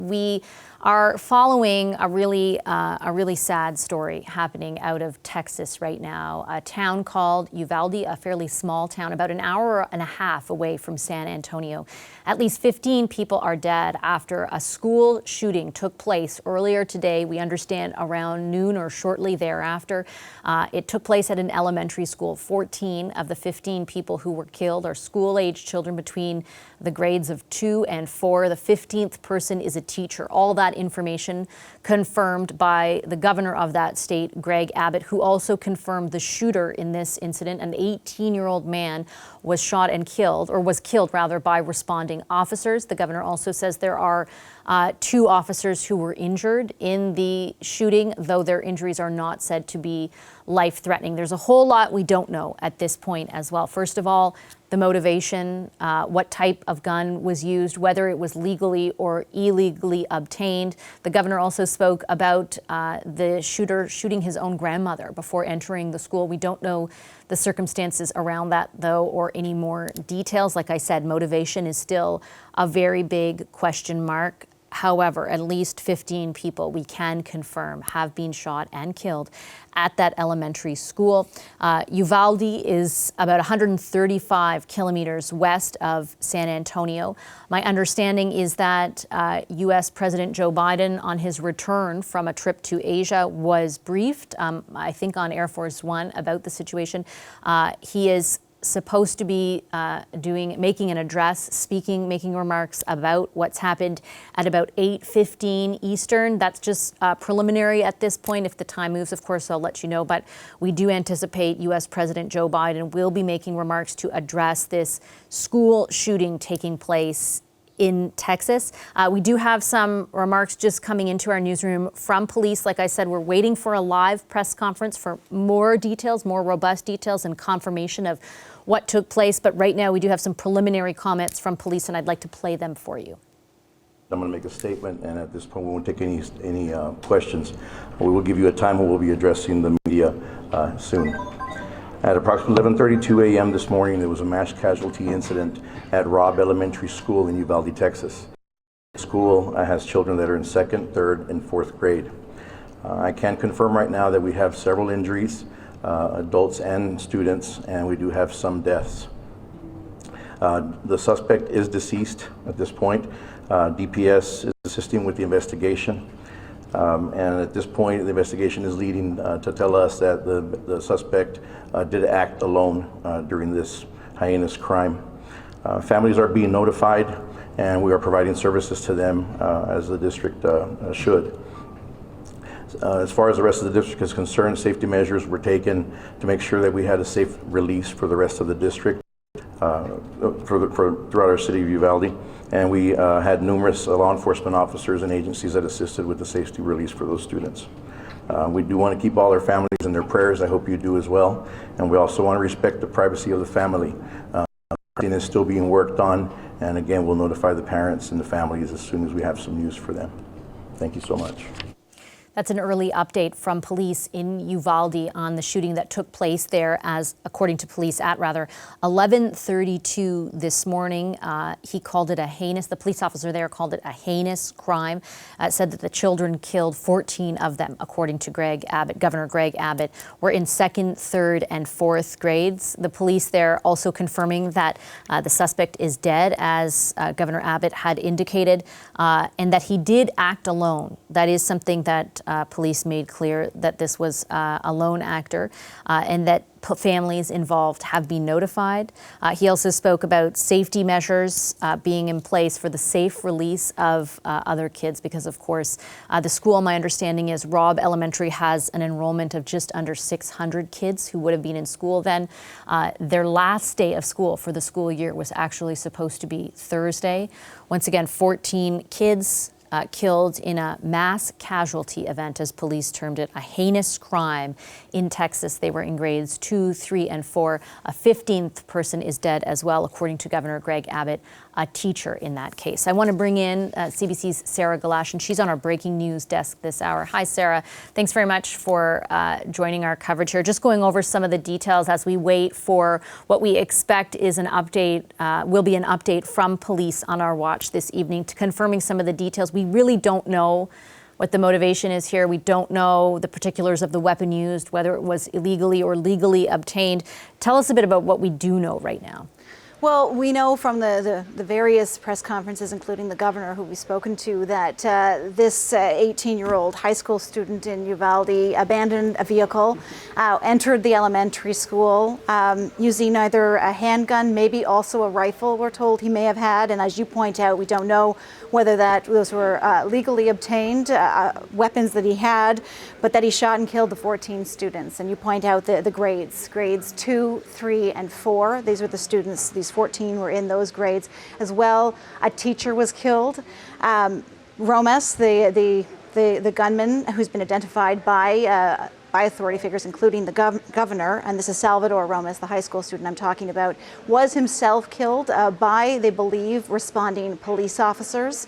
We are following a really sad story happening out of Texas right now. A town called Uvalde, a fairly small town, about an hour and a half away from San Antonio. At least 15 people are dead after a school shooting took place earlier today. We understand around noon or shortly thereafter. It took place at an elementary school. 14 of the 15 people who were killed are school-age children between the grades of 2 and 4. The 15th person is a teacher. All that information confirmed by the governor of that state, Greg Abbott, who also confirmed the shooter in this incident. An 18-year-old man was shot and killed, or was killed rather, by responding officers. The governor also says there are 2 officers who were injured in the shooting, though their injuries are not said to be life-threatening. There's a whole lot we don't know at this point as well. First of all, the motivation, what type of gun was used, whether it was legally or illegally obtained. The governor also spoke about the shooter shooting his own grandmother before entering the school. We don't know the circumstances around that, though, or any more details. Like I said, motivation is still a very big question mark. However, at least 15 people we can confirm have been shot and killed at that elementary school. Uvalde is about 135 kilometers west of San Antonio. My understanding is that U.S. President Joe Biden, on his return from a trip to Asia, was briefed, I think on Air Force One, about the situation. He is supposed to be making an address, making remarks about what's happened at about 8:15 Eastern. That's just preliminary at this point. If the time moves, of course, I'll let you know. But we do anticipate U.S. President Joe Biden will be making remarks to address this school shooting taking place in Texas. We do have some remarks just coming into our newsroom from police. Like I said, we're waiting for a live press conference for more details, more robust details and confirmation of what took place. But right now we do have some preliminary comments from police, and I'd like to play them for you. I'm going to make a statement, and at this point we won't take any questions. We will give you a time when we'll be addressing the media soon. At approximately 11:32 a.m. this morning, there was a mass casualty incident at Robb Elementary School in Uvalde, Texas. The school has children that are in 2nd, 3rd, and 4th grade. I can confirm right now that we have several injuries, adults and students, and we do have some deaths. The suspect is deceased at this point. DPS is assisting with the investigation. And at this point, the investigation is leading to tell us that the suspect did act alone during this heinous crime. Families are being notified, and we are providing services to them as the district should. As far as the rest of the district is concerned, safety measures were taken to make sure that we had a safe release for the rest of the district throughout our city of Uvalde. And we had numerous law enforcement officers and agencies that assisted with the safety release for those students. We do want to keep all their families in their prayers. I hope you do as well. And we also want to respect the privacy of the family. Everything is still being worked on. And again, we'll notify the parents and the families as soon as we have some news for them. Thank you so much. That's an early update from police in Uvalde on the shooting that took place there, as according to police at 11:32 this morning. He called it the police officer there called it a heinous crime, said that the children killed, 14 of them, according to Governor Greg Abbott, were in 2nd, 3rd, and 4th grades. The police there also confirming that the suspect is dead, as Governor Abbott had indicated, and that he did act alone. That is something that police made clear, that this was a lone actor, and that families involved have been notified. He also spoke about safety measures being in place for the safe release of other kids, because of course the school, my understanding is Robb Elementary, has an enrollment of just under 600 kids who would have been in school then. Their last day of school for the school year was actually supposed to be Thursday. Once again, 14 kids killed in a mass casualty event, as police termed it, a heinous crime in Texas. They were in grades 2, 3, and 4. A 15th person is dead as well, according to Governor Greg Abbott. a teacher in that case. I want to bring in CBC's Sarah Galash, and she's on our breaking news desk this hour. Hi, Sarah. Thanks very much for joining our coverage here. Just going over some of the details as we wait for what we expect is an update, will be an update from police on our watch this evening, to confirming some of the details. We really don't know what the motivation is here. We don't know the particulars of the weapon used, whether it was illegally or legally obtained. Tell us a bit about what we do know right now. Well, we know from the various press conferences, including the governor who we've spoken to, that this 18-year-old high school student in Uvalde abandoned a vehicle, entered the elementary school using either a handgun, maybe also a rifle, we're told he may have had. And as you point out, we don't know whether those were legally obtained weapons that he had, but that he shot and killed the 14 students. And you point out the grades 2, 3, and 4. These were the students, these 14 were in those grades as well. A teacher was killed. Romas, the gunman who's been identified by authority figures, including the governor, and this is Salvador Romas, the high school student I'm talking about, was himself killed by, they believe, responding police officers.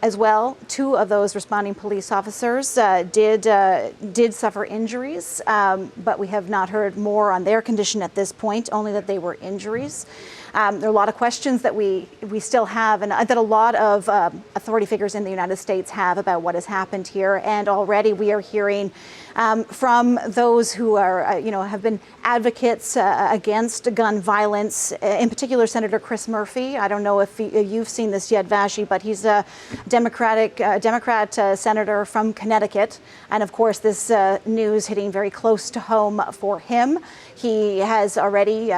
As well, 2 of those responding police officers did suffer injuries, but we have not heard more on their condition at this point, only that they were injuries. There are a lot of questions that we still have, and that a lot of authority figures in the United States have about what has happened here. And already we are hearing from those who are, have been advocates against gun violence. In particular, Senator Chris Murphy. I don't know if you've seen this yet, Vashi, but he's a Democrat senator from Connecticut, and of course, this news hitting very close to home for him. He has already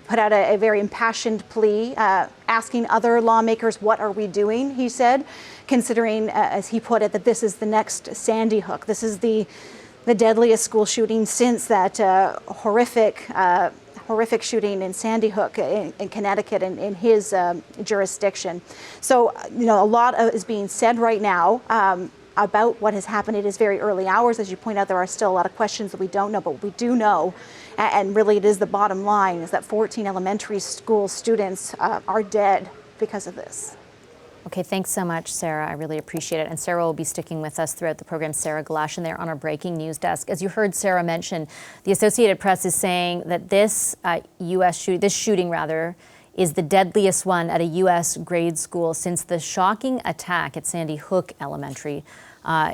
put out a very impassioned plea, asking other lawmakers, what are we doing, he said, considering, as he put it, that this is the next Sandy Hook. This is the deadliest school shooting since that horrific shooting in Sandy Hook in Connecticut in his jurisdiction. So, a lot is being said right now about what has happened. It is very early hours. As you point out, there are still a lot of questions that we don't know, but what we do know, and really it is the bottom line, is that 14 elementary school students are dead because of this. Okay, thanks so much, Sarah. I really appreciate it. And Sarah will be sticking with us throughout the program. Sarah Galash, and there on our breaking news desk. As you heard Sarah mention, the Associated Press is saying that this shooting is the deadliest one at a U.S. grade school since the shocking attack at Sandy Hook Elementary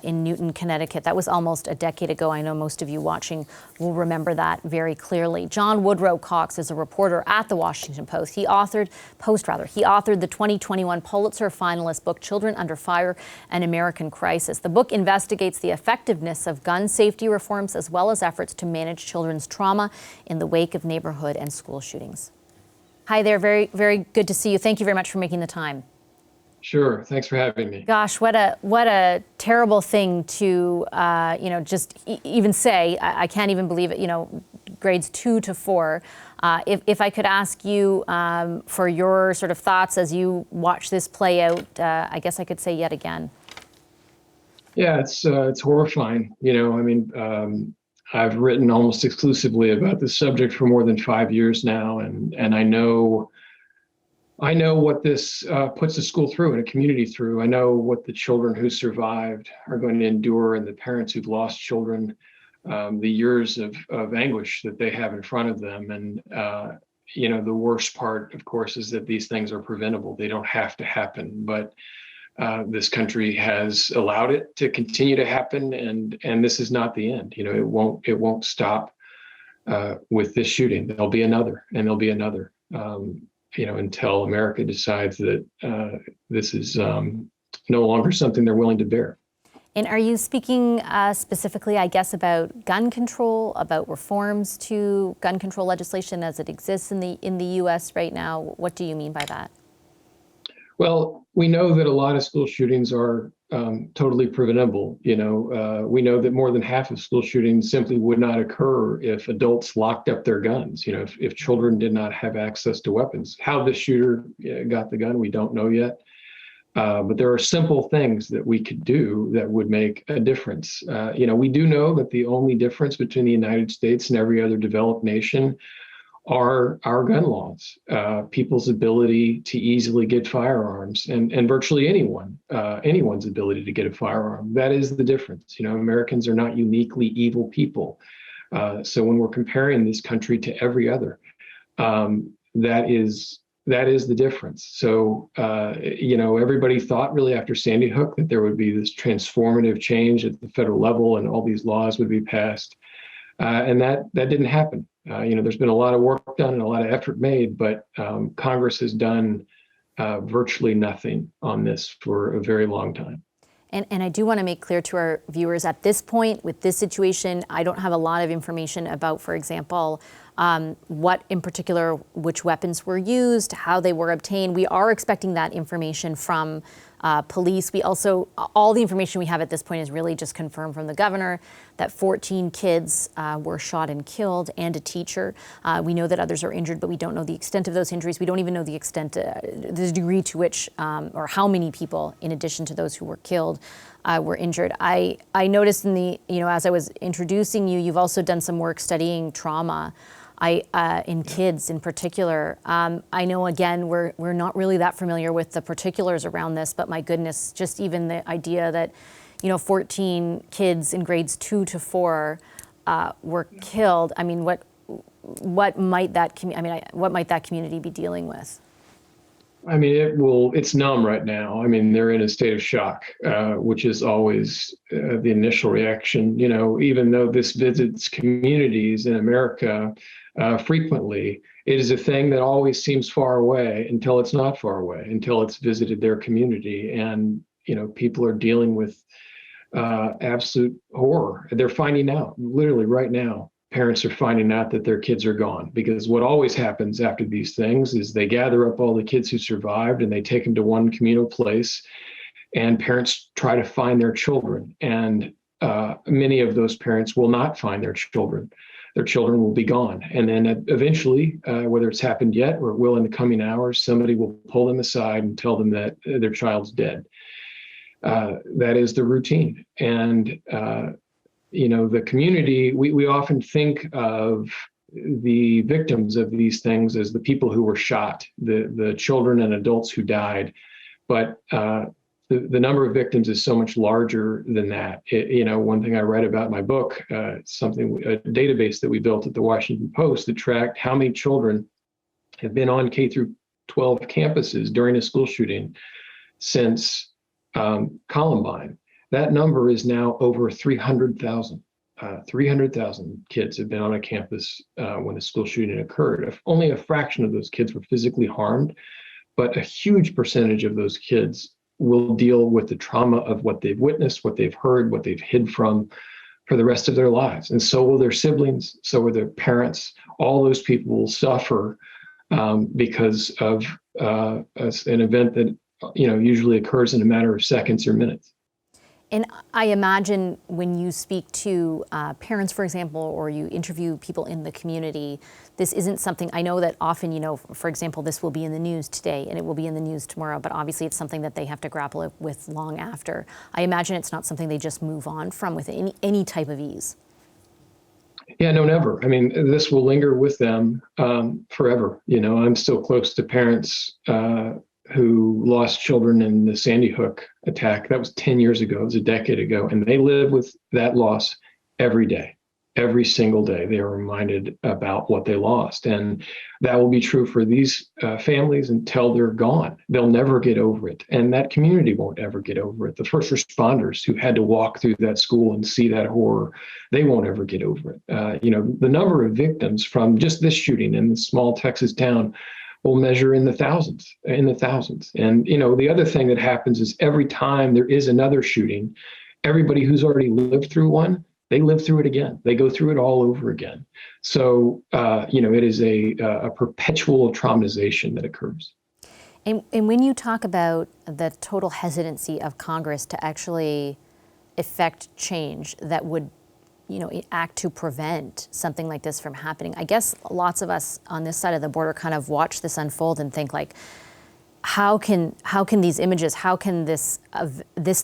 in Newton, Connecticut. That was almost a decade ago. I know most of you watching will remember that very clearly. John Woodcox is a reporter at the Washington Post. He authored the 2021 Pulitzer finalist book, Children Under Fire, An American Crisis. The book investigates the effectiveness of gun safety reforms as well as efforts to manage children's trauma in the wake of neighborhood and school shootings. Hi there, very, very good to see you. Thank you very much for making the time. Sure. Thanks for having me. Gosh, what a terrible thing to, just even say. I can't even believe it, grades 2 to 4. If I could ask you for your sort of thoughts as you watch this play out, I guess I could say yet again. Yeah, it's horrifying. I've written almost exclusively about this subject for more than 5 years now, and I know what this puts a school through and a community through. I know what the children who survived are going to endure, and the parents who've lost children, the years of anguish that they have in front of them. And, the worst part, of course, is that these things are preventable. They don't have to happen, but this country has allowed it to continue to happen. And this is not the end. It won't stop with this shooting. There'll be another, and there'll be another. Until America decides that this is no longer something they're willing to bear. And are you speaking specifically, I guess, about gun control, about reforms to gun control legislation as it exists in the U.S. right now? What do you mean by that? Well, we know that a lot of school shootings are totally preventable. We know that more than half of school shootings simply would not occur if adults locked up their guns. If children did not have access to weapons. How the shooter got the gun, we don't know yet. But there are simple things that we could do that would make a difference. We do know that the only difference between the United States and every other developed nation are our gun laws, people's ability to easily get firearms, and virtually anyone's ability to get a firearm. That is the difference. Americans are not uniquely evil people. So when we're comparing this country to every other, that is the difference. So, everybody thought really after Sandy Hook that there would be this transformative change at the federal level and all these laws would be passed. And that didn't happen. There's been a lot of work done and a lot of effort made, but Congress has done virtually nothing on this for a very long time. And I do want to make clear to our viewers at this point, with this situation, I don't have a lot of information about, for example, what in particular, which weapons were used, how they were obtained. We are expecting that information from police. We also, all the information we have at this point is really just confirmed from the governor that 14 kids were shot and killed, and a teacher. We know that others are injured, but we don't know the extent of those injuries. We don't even know the extent, the degree to which, or how many people, in addition to those who were killed, were injured. I noticed in the, as I was introducing you, you've also done some work studying trauma. In kids in particular. I know, again, we're not really that familiar with the particulars around this, but my goodness, just even the idea that, 14 kids in grades 2 to 4 were killed. I mean, what might that community be dealing with? I mean, it's numb right now. I mean, they're in a state of shock, which is always the initial reaction. Even though this visits communities in America frequently, it is a thing that always seems far away until it's not far away, until it's visited their community. And, people are dealing with absolute horror. They're finding out, literally right now, parents are finding out that their kids are gone, because what always happens after these things is they gather up all the kids who survived and they take them to one communal place, and parents try to find their children. And many of those parents will not find their children. Their children will be gone. And then eventually, whether it's happened yet or it will in the coming hours, somebody will pull them aside and tell them that their child's dead. That is the routine. And the community, we often think of the victims of these things as the people who were shot, the children and adults who died. But the number of victims is so much larger than that. One thing I write about in my book, a database that we built at the Washington Post that tracked how many children have been on K through 12 campuses during a school shooting since Columbine. That number is now over 300,000. 300,000 kids have been on a campus when the school shooting occurred. Only a fraction of those kids were physically harmed, but a huge percentage of those kids will deal with the trauma of what they've witnessed, what they've heard, what they've hid from for the rest of their lives. And so will their siblings, so will their parents. All those people will suffer because of an event that usually occurs in a matter of seconds or minutes. And I imagine when you speak to parents, for example, or you interview people in the community, this isn't something, I know that often, for example, this will be in the news today and it will be in the news tomorrow, but obviously it's something that they have to grapple with long after. I imagine it's not something they just move on from with any type of ease. Yeah, no, never. I mean, this will linger with them forever. I'm still close to parents who lost children in the Sandy Hook attack. That was 10 years ago, it was a decade ago. And they live with that loss every day, every single day. They are reminded about what they lost. And that will be true for these families until they're gone. They'll never get over it. And that community won't ever get over it. The first responders who had to walk through that school and see that horror, they won't ever get over it. The number of victims from just this shooting in this small Texas town will measure in the thousands. And, the other thing that happens is every time there is another shooting, everybody who's already lived through one, they live through it again. They go through it all over again. So, it is a perpetual traumatization that occurs. And when you talk about the total hesitancy of Congress to actually effect change that would act to prevent something like this from happening. I guess lots of us on this side of the border kind of watch this unfold and think like, how can these images, how can this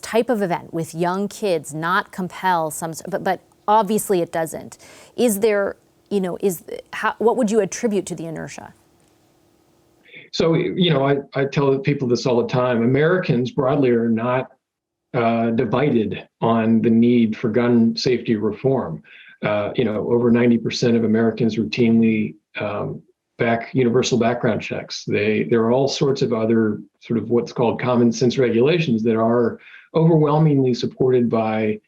type of event with young kids not compel but obviously it doesn't. Is there what would you attribute to the inertia? So, I tell people this all the time. Americans broadly are not divided on the need for gun safety reform. Over 90% of Americans routinely universal background checks. There are all sorts of other sort of what's called common sense regulations that are overwhelmingly supported by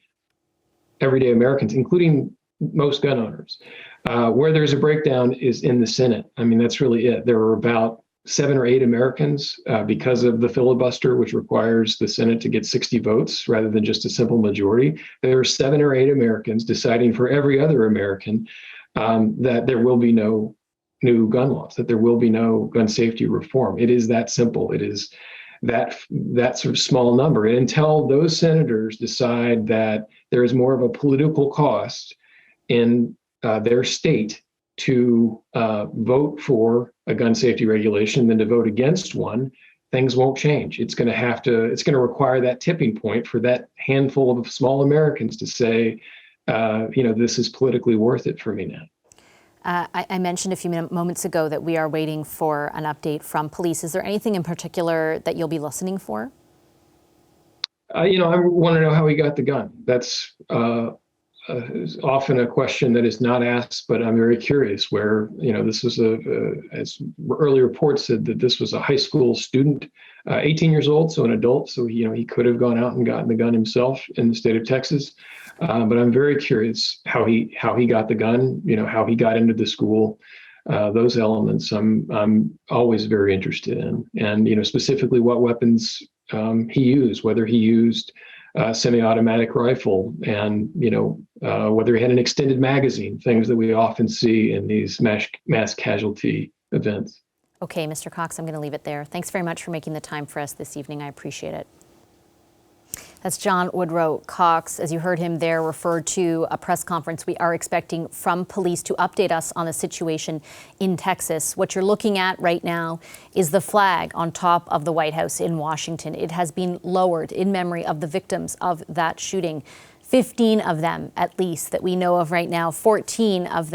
everyday Americans, including most gun owners. Where there's a breakdown is in the Senate. I mean, that's really it. There are about 7 or 8 Americans because of the filibuster, which requires the Senate to get 60 votes rather than just a simple majority. There are 7 or 8 Americans deciding for every other American that there will be no new gun laws, that there will be no gun safety reform. It is that simple. It is that sort of small number. And until those senators decide that there is more of a political cost in their state to vote for a gun safety regulation than to vote against one, things won't change. It's going to require that tipping point for that handful of small Americans to say, this is politically worth it for me now. I mentioned a few moments ago that we are waiting for an update from police. Is there anything in particular that you'll be listening for? I want to know how he got the gun. That's is often a question that is not asked, but I'm very curious where, this was as early reports said, that this was a high school student, 18 years old, so an adult. So, he could have gone out and gotten the gun himself in the state of Texas. But I'm very curious how he got the gun, how he got into the school. Those elements I'm always very interested in. And, specifically what weapons he used, whether he used semi-automatic rifle and, whether he had an extended magazine, things that we often see in these mass casualty events. Okay, Mr. Cox, I'm going to leave it there. Thanks very much for making the time for us this evening. I appreciate it. That's John Woodcox. As you heard him there, referred to a press conference we are expecting from police to update us on the situation in Texas. What you're looking at right now is the flag on top of the White House in Washington. It has been lowered in memory of the victims of that shooting. 15 of them, at least, that we know of right now. 14 of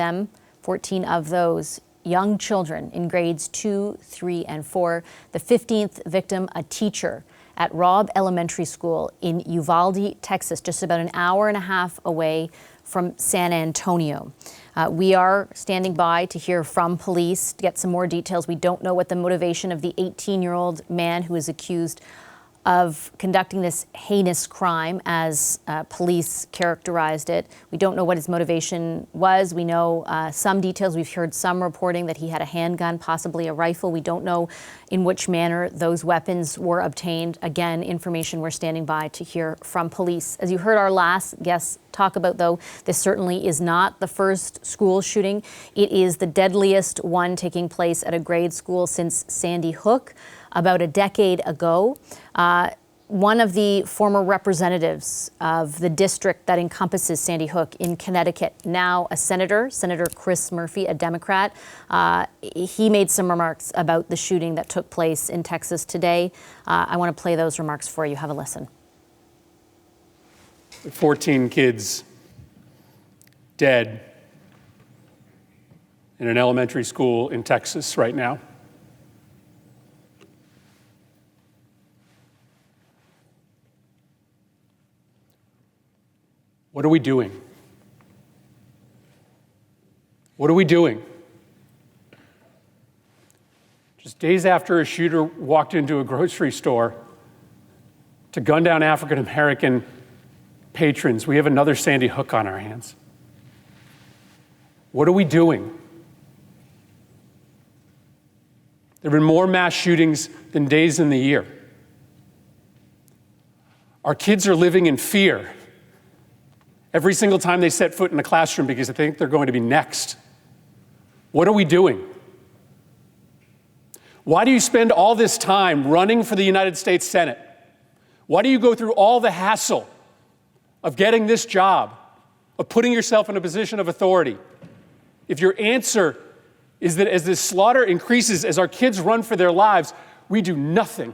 those young children in grades 2, 3, and 4. The 15th victim, a teacher at Robb Elementary School in Uvalde, Texas, just about an hour and a half away from San Antonio. We are standing by to hear from police, to get some more details. We don't know what the motivation of the 18-year-old man who is accused of conducting this heinous crime, as police characterized it. We don't know what his motivation was. We know some details. We've heard some reporting that he had a handgun, possibly a rifle. We don't know in which manner those weapons were obtained. Again, information we're standing by to hear from police. As you heard our last guest talk about, though, this certainly is not the first school shooting. It is the deadliest one taking place at a grade school since Sandy Hook about a decade ago. One of the former representatives of the district that encompasses Sandy Hook in Connecticut, now a senator, Senator Chris Murphy, a Democrat, he made some remarks about the shooting that took place in Texas today. I want to play those remarks for you. Have a listen. 14 kids dead in an elementary school in Texas right now. What are we doing? What are we doing? Just days after a shooter walked into a grocery store to gun down African American patrons, we have another Sandy Hook on our hands. What are we doing? There have been more mass shootings than days in the year. Our kids are living in fear every single time they set foot in a classroom because they think they're going to be next. What are we doing? Why do you spend all this time running for the United States Senate? Why do you go through all the hassle of getting this job, of putting yourself in a position of authority, if your answer is that as this slaughter increases, as our kids run for their lives, we do nothing?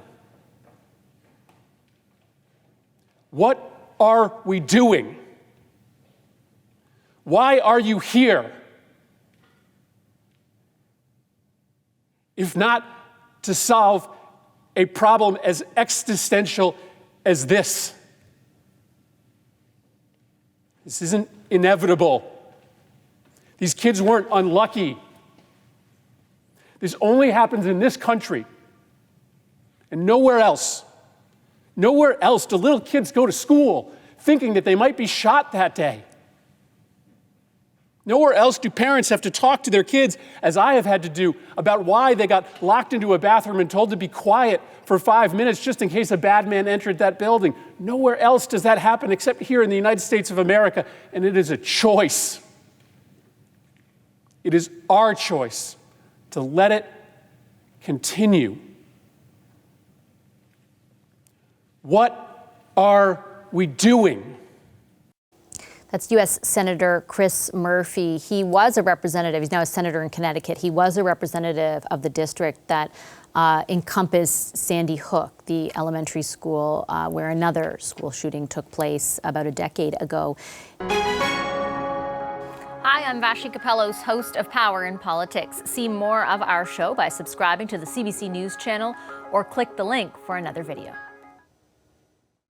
What are we doing? Why are you here? if not to solve a problem as existential as this? This isn't inevitable. These kids weren't unlucky. This only happens in this country and nowhere else. Nowhere else do little kids go to school thinking that they might be shot that day. Nowhere else do parents have to talk to their kids, as I have had to do, about why they got locked into a bathroom and told to be quiet for 5 minutes just in case a bad man entered that building. Nowhere else does that happen except here in the United States of America, and it is a choice. It is our choice to let it continue. What are we doing? That's U.S. Senator Chris Murphy. He was a representative. He's now a senator in Connecticut. He was a representative of the district that encompassed Sandy Hook, the elementary school where another school shooting took place about a decade ago. Hi, I'm Vashi Capellos, host of Power in Politics. See more of our show by subscribing to the CBC News channel or click the link for another video.